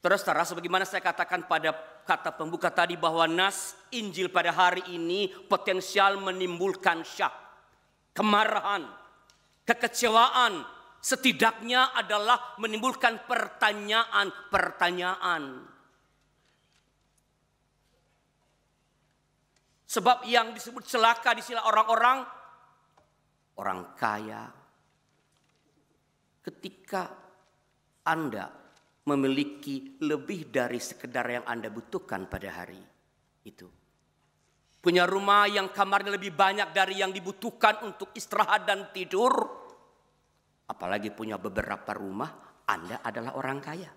Saudara-saudara, sebagaimana saya katakan pada kata pembuka tadi bahwa nas Injil pada hari ini potensial menimbulkan syak, kemarahan, kekecewaan, setidaknya adalah menimbulkan pertanyaan-pertanyaan. Sebab yang disebut celaka di sini orang-orang kaya. Ketika Anda memiliki lebih dari sekedar yang Anda butuhkan pada hari itu. Punya rumah yang kamarnya lebih banyak dari yang dibutuhkan untuk istirahat dan tidur. Apalagi punya beberapa rumah, Anda adalah orang kaya.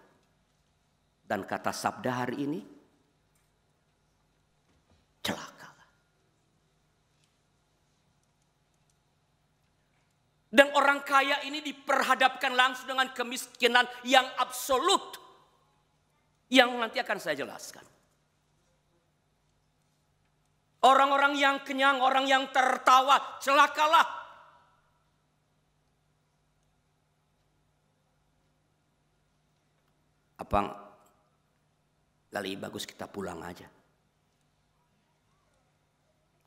Dan kata sabda hari ini, celakalah. Dan orang kaya ini diperhadapkan langsung dengan kemiskinan yang absolut. Yang nanti akan saya jelaskan. Orang-orang yang kenyang, orang yang tertawa, celakalah. Abang, lebih bagus kita pulang aja.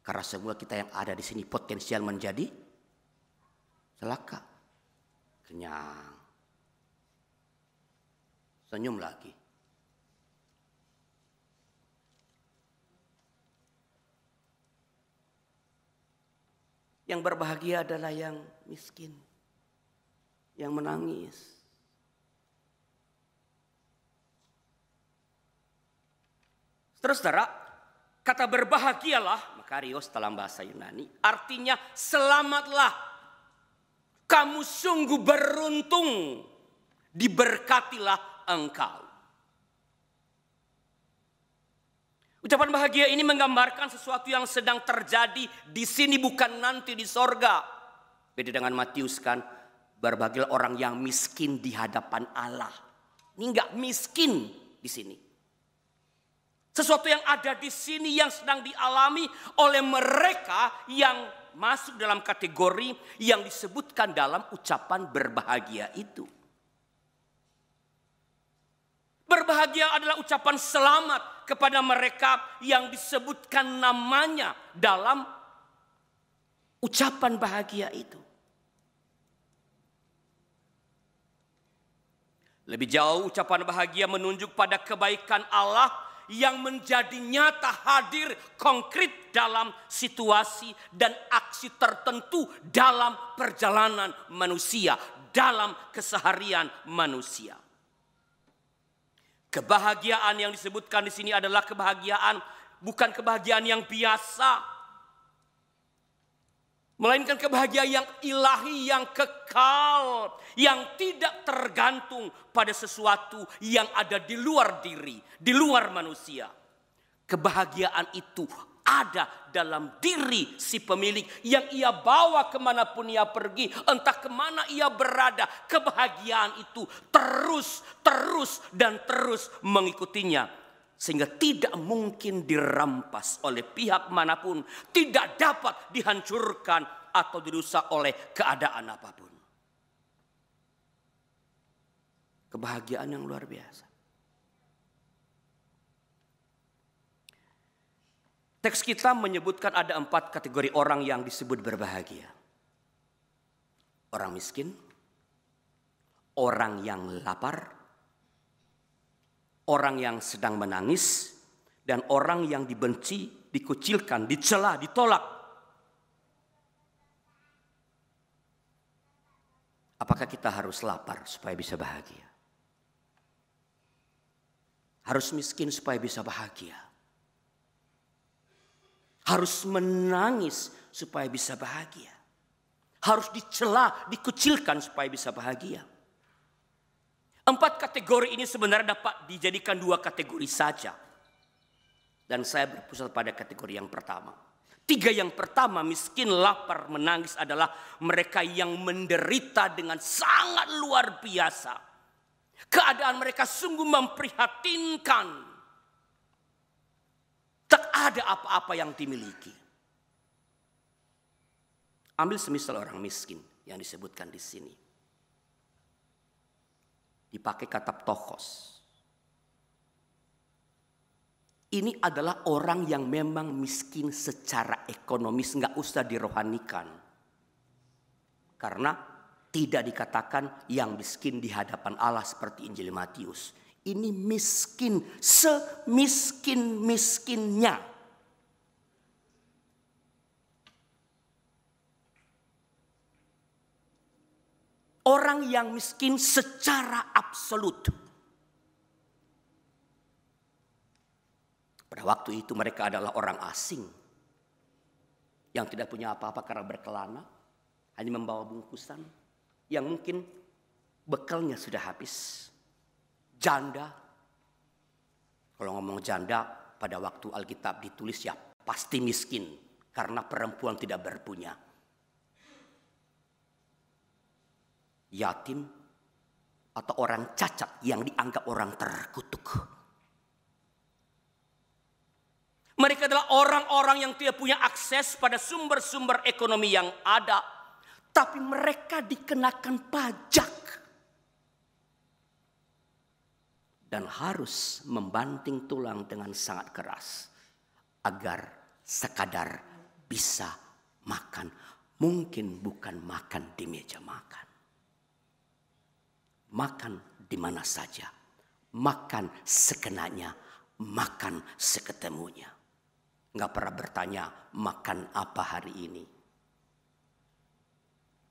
Karena semua kita yang ada di sini potensial menjadi celaka, kenyang, senyum lagi. Yang berbahagia adalah yang miskin, yang menangis. Saudara-saudara, kata berbahagialah, makarios dalam bahasa Yunani, artinya selamatlah. Kamu sungguh beruntung, diberkatilah engkau. Ucapan bahagia ini menggambarkan sesuatu yang sedang terjadi di sini, bukan nanti di sorga. Beda dengan Matius kan, berbahagialah orang yang miskin di hadapan Allah. Ini enggak miskin di sini. Sesuatu yang ada di sini yang sedang dialami oleh mereka yang masuk dalam kategori yang disebutkan dalam ucapan berbahagia itu. Berbahagia adalah ucapan selamat kepada mereka yang disebutkan namanya dalam ucapan bahagia itu. Lebih jauh, ucapan bahagia menunjuk pada kebaikan Allah yang menjadi nyata, hadir, konkret dalam situasi dan aksi tertentu dalam perjalanan manusia, dalam keseharian manusia. Kebahagiaan yang disebutkan di sini adalah kebahagiaan, bukan kebahagiaan yang biasa, melainkan kebahagiaan yang ilahi, yang kekal, yang tidak tergantung pada sesuatu yang ada di luar diri, di luar manusia. Kebahagiaan itu ada dalam diri si pemilik yang ia bawa kemanapun ia pergi, entah kemana ia berada. Kebahagiaan itu terus mengikutinya. Sehingga tidak mungkin dirampas oleh pihak manapun. Tidak dapat dihancurkan atau dirusak oleh keadaan apapun. Kebahagiaan yang luar biasa. Teks kita menyebutkan ada 4 kategori orang yang disebut berbahagia. Orang miskin, orang yang lapar, orang yang sedang menangis, dan orang yang dibenci, dikucilkan, dicela, ditolak. Apakah kita harus lapar supaya bisa bahagia? Harus miskin supaya bisa bahagia? Harus menangis supaya bisa bahagia? Harus dicela, dikucilkan supaya bisa bahagia? 4 kategori ini sebenarnya dapat dijadikan 2 kategori saja. Dan saya berpusat pada kategori yang pertama. 3 yang pertama, miskin, lapar, menangis adalah mereka yang menderita dengan sangat luar biasa. Keadaan mereka sungguh memprihatinkan. Tak ada apa-apa yang dimiliki. Ambil semisal orang miskin yang disebutkan di sini. Dipakai kata ptochos. Ini adalah orang yang memang miskin secara ekonomis, nggak usah dirohanikan. Karena tidak dikatakan yang miskin di hadapan Allah seperti Injil Matius. Ini miskin semiskin-miskinnya. Orang yang miskin secara absolut. Pada waktu itu mereka adalah orang asing. Yang tidak punya apa-apa karena berkelana. Hanya membawa bungkusan. Yang mungkin bekalnya sudah habis. Janda. Kalau ngomong janda pada waktu Alkitab ditulis ya pasti miskin. Karena perempuan tidak berpunya. Yatim atau orang cacat yang dianggap orang terkutuk. Mereka adalah orang-orang yang tidak punya akses pada sumber-sumber ekonomi yang ada. Tapi mereka dikenakan pajak. Dan harus membanting tulang dengan sangat keras. Agar sekadar bisa makan. Mungkin bukan makan di meja makan. Makan di mana saja. Makan sekenanya. Makan seketemunya. Nggak pernah bertanya makan apa hari ini.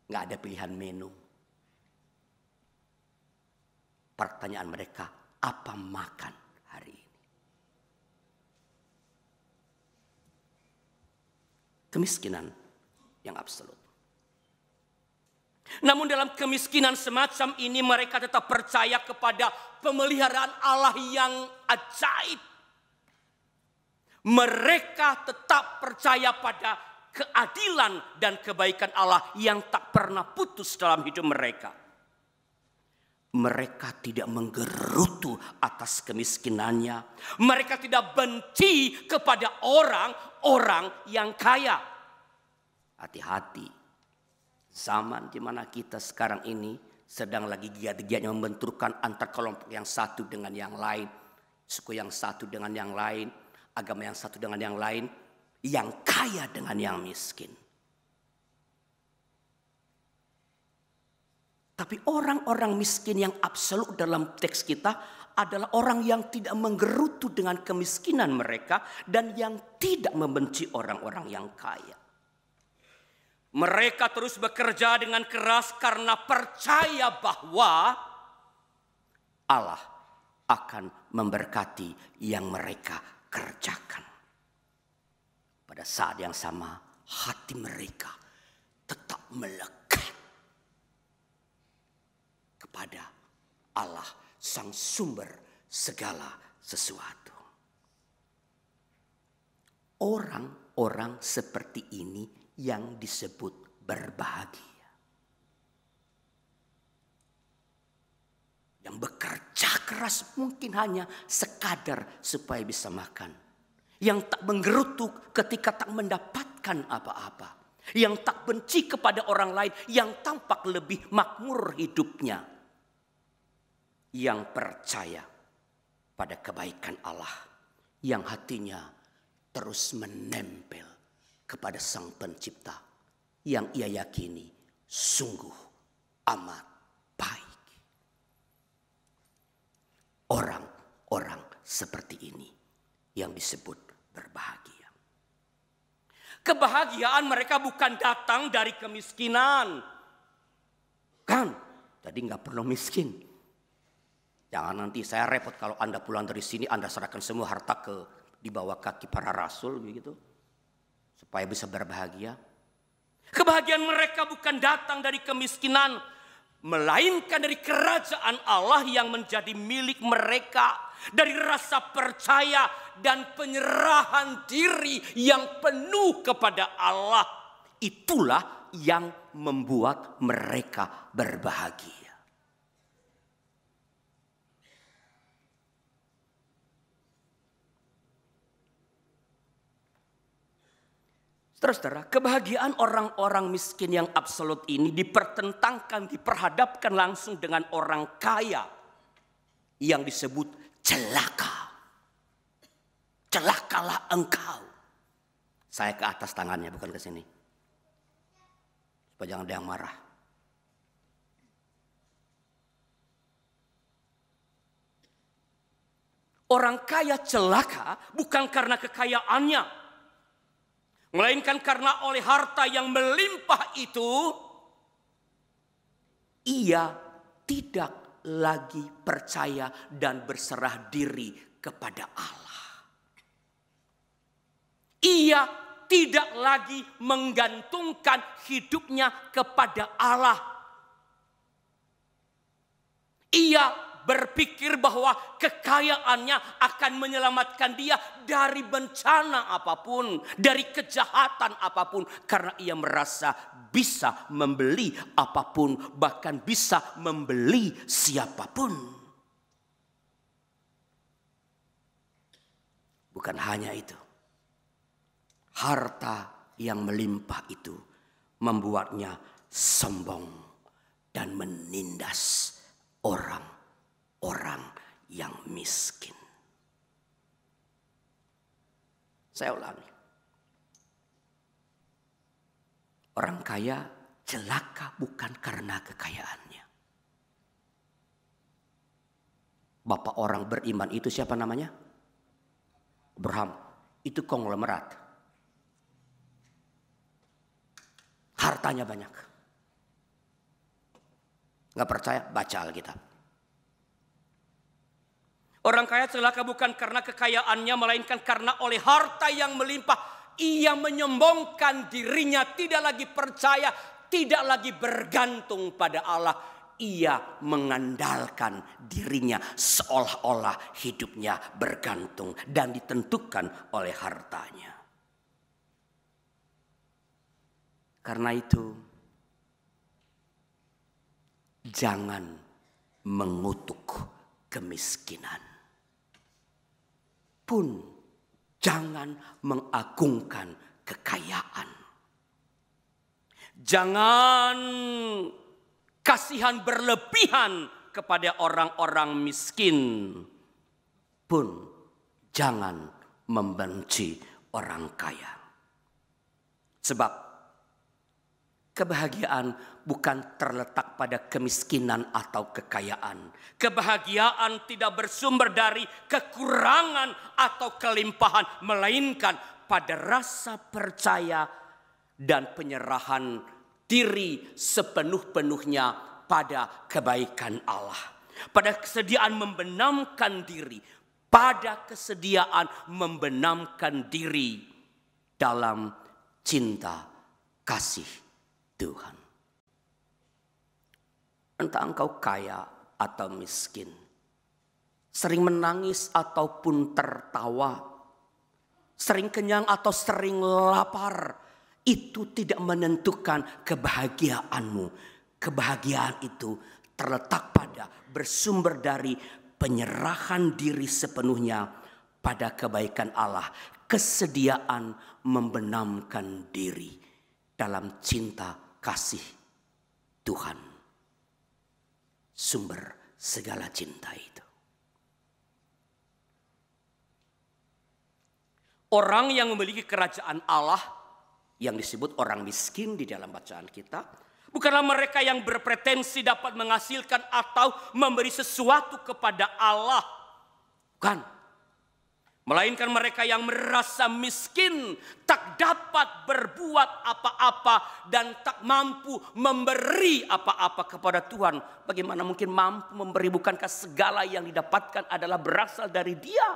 Nggak ada pilihan menu. Pertanyaan mereka, apa makan hari ini? Kemiskinan yang absolut. Namun dalam kemiskinan semacam ini mereka tetap percaya kepada pemeliharaan Allah yang ajaib. Mereka tetap percaya pada keadilan dan kebaikan Allah yang tak pernah putus dalam hidup mereka. Mereka tidak menggerutu atas kemiskinannya. Mereka tidak benci kepada orang-orang yang kaya. Hati-hati. Zaman di mana kita sekarang ini sedang lagi giat-giatnya membenturkan antar kelompok yang satu dengan yang lain. Suku yang satu dengan yang lain. Agama yang satu dengan yang lain, yang kaya dengan yang miskin. Tapi orang-orang miskin yang absolut dalam teks kita adalah orang yang tidak menggerutu dengan kemiskinan mereka dan yang tidak membenci orang-orang yang kaya. Mereka terus bekerja dengan keras karena percaya bahwa Allah akan memberkati yang mereka kerjakan. Pada saat yang sama hati mereka tetap melekat kepada Allah sang sumber segala sesuatu. Orang-orang seperti ini yang disebut berbahagia. Yang bekerja keras mungkin hanya sekadar supaya bisa makan. Yang tak menggerutu ketika tak mendapatkan apa-apa. Yang tak benci kepada orang lain yang tampak lebih makmur hidupnya. Yang percaya pada kebaikan Allah. Yang hatinya terus menempel kepada Sang Pencipta. Yang ia yakini sungguh amat baik. Orang-orang seperti ini yang disebut berbahagia. Kebahagiaan mereka bukan datang dari kemiskinan. Kan, tadi nggak perlu miskin. Jangan nanti saya repot kalau Anda pulang dari sini Anda serahkan semua harta di bawah kaki para rasul begitu. Supaya bisa berbahagia. Kebahagiaan mereka bukan datang dari kemiskinan. Melainkan dari kerajaan Allah yang menjadi milik mereka. Dari rasa percaya dan penyerahan diri yang penuh kepada Allah. Itulah yang membuat mereka berbahagia. Saudara-saudara, kebahagiaan orang-orang miskin yang absolut ini dipertentangkan, diperhadapkan langsung dengan orang kaya yang disebut celaka. celakalah engkau. Saya ke atas tangannya, bukan ke sini. Supaya jangan ada yang marah. Orang kaya celaka bukan karena kekayaannya, melainkan karena oleh harta yang melimpah itu, ia tidak lagi percaya dan berserah diri kepada Allah. Ia tidak lagi menggantungkan hidupnya kepada Allah. Ia berpikir bahwa kekayaannya akan menyelamatkan dia dari bencana apapun, dari kejahatan apapun, karena ia merasa bisa membeli apapun, bahkan bisa membeli siapapun. Bukan hanya itu, harta yang melimpah itu membuatnya sombong dan menindas orang yang miskin. Saya ulangi. Orang kaya celaka bukan karena kekayaannya. Bapak orang beriman itu siapa namanya? Abraham. Itu konglomerat. Hartanya banyak. Gak percaya? Baca Alkitab. Orang kaya celaka bukan karena kekayaannya, melainkan karena oleh harta yang melimpah. Ia menyombongkan dirinya, tidak lagi percaya, tidak lagi bergantung pada Allah. Ia mengandalkan dirinya seolah-olah hidupnya bergantung dan ditentukan oleh hartanya. Karena itu, jangan mengutuk kemiskinan. Pun jangan mengagungkan kekayaan. Jangan kasihan berlebihan kepada orang-orang miskin. Pun jangan membenci orang kaya. Sebab kebahagiaan bukan terletak pada kemiskinan atau kekayaan. Kebahagiaan tidak bersumber dari kekurangan atau kelimpahan, melainkan pada rasa percaya dan penyerahan diri sepenuh-penuhnya pada kebaikan Allah. Pada kesediaan membenamkan diri, pada kesediaan membenamkan diri dalam cinta kasih Tuhan. Entah engkau kaya atau miskin, sering menangis ataupun tertawa, sering kenyang atau sering lapar, itu tidak menentukan kebahagiaanmu. Kebahagiaan itu terletak pada bersumber dari penyerahan diri sepenuhnya pada kebaikan Allah, kesediaan membenamkan diri dalam cinta kasih Tuhan. Sumber segala cinta itu. Orang yang memiliki kerajaan Allah, yang disebut orang miskin di dalam bacaan kita, bukanlah mereka yang berpretensi dapat menghasilkan atau memberi sesuatu kepada Allah. Bukan. Melainkan mereka yang merasa miskin, tak dapat berbuat apa-apa dan tak mampu memberi apa-apa kepada Tuhan. Bagaimana mungkin mampu memberi? Bukankah segala yang didapatkan adalah berasal dari Dia?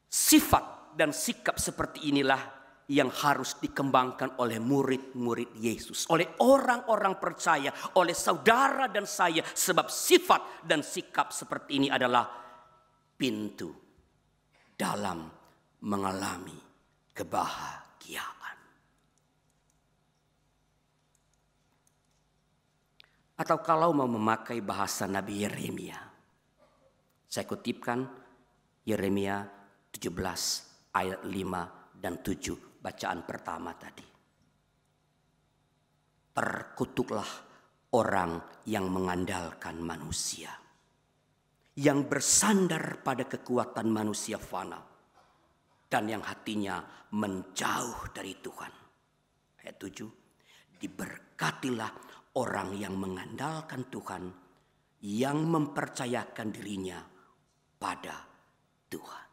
Sifat dan sikap seperti inilah yang harus dikembangkan oleh murid-murid Yesus, oleh orang-orang percaya, oleh saudara dan saya, sebab sifat dan sikap seperti ini adalah pintu dalam mengalami kebahagiaan. Atau kalau mau memakai bahasa Nabi Yeremia, saya kutipkan Yeremia 17 ayat 5 dan 7. Bacaan pertama tadi. Terkutuklah orang yang mengandalkan manusia. yang bersandar pada kekuatan manusia fana dan yang hatinya menjauh dari Tuhan. Ayat 7, diberkatilah orang yang mengandalkan Tuhan, yang mempercayakan dirinya pada Tuhan.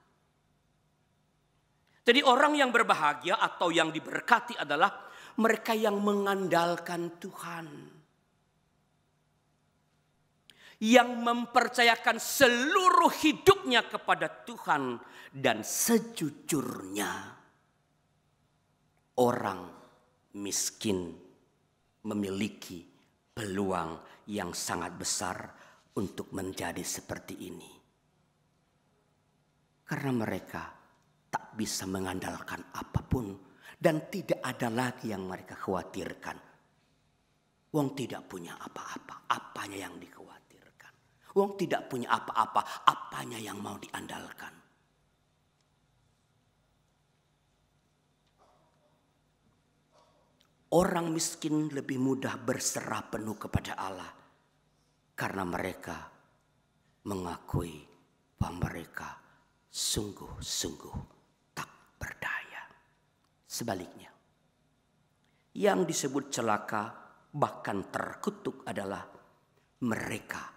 Jadi orang yang berbahagia atau yang diberkati adalah mereka yang mengandalkan Tuhan. Yang mempercayakan seluruh hidupnya kepada Tuhan. Dan sejujurnya orang miskin memiliki peluang yang sangat besar untuk menjadi seperti ini. Karena mereka tak bisa mengandalkan apapun dan tidak ada lagi yang mereka khawatirkan. Wong tidak punya apa-apa, apanya yang dikhawatirkan. Wong tidak punya apa-apa, apanya yang mau diandalkan. Orang miskin lebih mudah berserah penuh kepada Allah karena mereka mengakui bahwa mereka sungguh-sungguh tak berdaya. Sebaliknya, yang disebut celaka bahkan terkutuk adalah mereka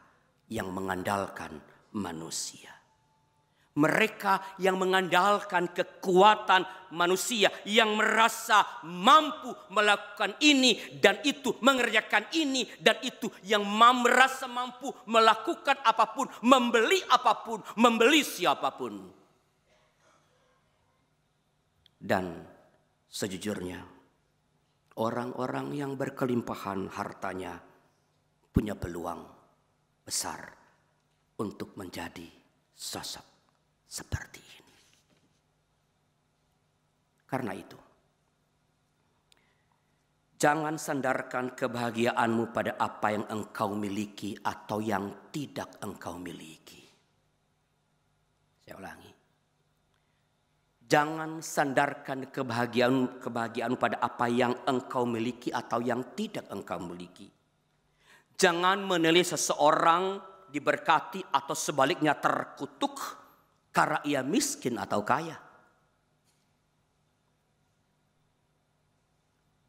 yang mengandalkan manusia. Mereka yang mengandalkan kekuatan manusia, yang merasa mampu melakukan ini dan itu, mengerjakan ini dan itu, yang merasa mampu melakukan apapun, membeli siapapun. Dan sejujurnya, orang-orang yang berkelimpahan hartanya punya peluang besar untuk menjadi sosok seperti ini. Karena itu, jangan sandarkan kebahagiaanmu pada apa yang engkau miliki atau yang tidak engkau miliki. Saya ulangi. Jangan sandarkan kebahagiaanmu pada apa yang engkau miliki atau yang tidak engkau miliki. Jangan menilai seseorang diberkati atau sebaliknya terkutuk karena ia miskin atau kaya.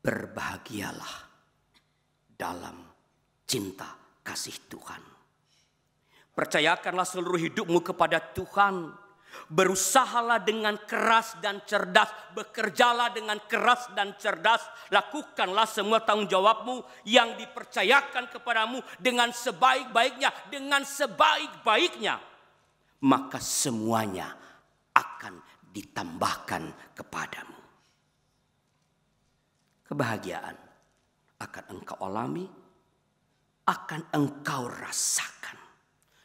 Berbahagialah dalam cinta kasih Tuhan. Percayakanlah seluruh hidupmu kepada Tuhan. Berusahalah dengan keras dan cerdas. Bekerjalah dengan keras dan cerdas. Lakukanlah semua tanggung jawabmu yang dipercayakan kepadamu dengan sebaik-baiknya. Dengan sebaik-baiknya. Maka semuanya akan ditambahkan kepadamu. Kebahagiaan akan engkau alami, akan engkau rasakan.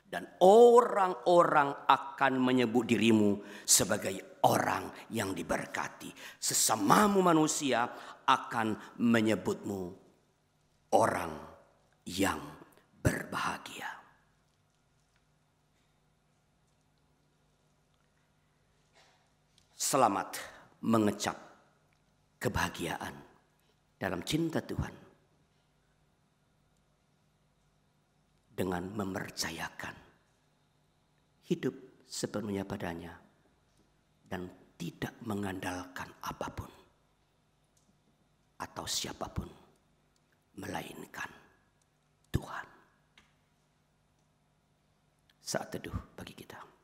Dan orang-orang akan menyebut dirimu sebagai orang yang diberkati. Sesamamu manusia akan menyebutmu orang yang berbahagia. Selamat mengecap kebahagiaan dalam cinta Tuhan dengan mempercayakan hidup sepenuhnya padanya dan tidak mengandalkan apapun atau siapapun melainkan Tuhan. Saat teduh bagi kita.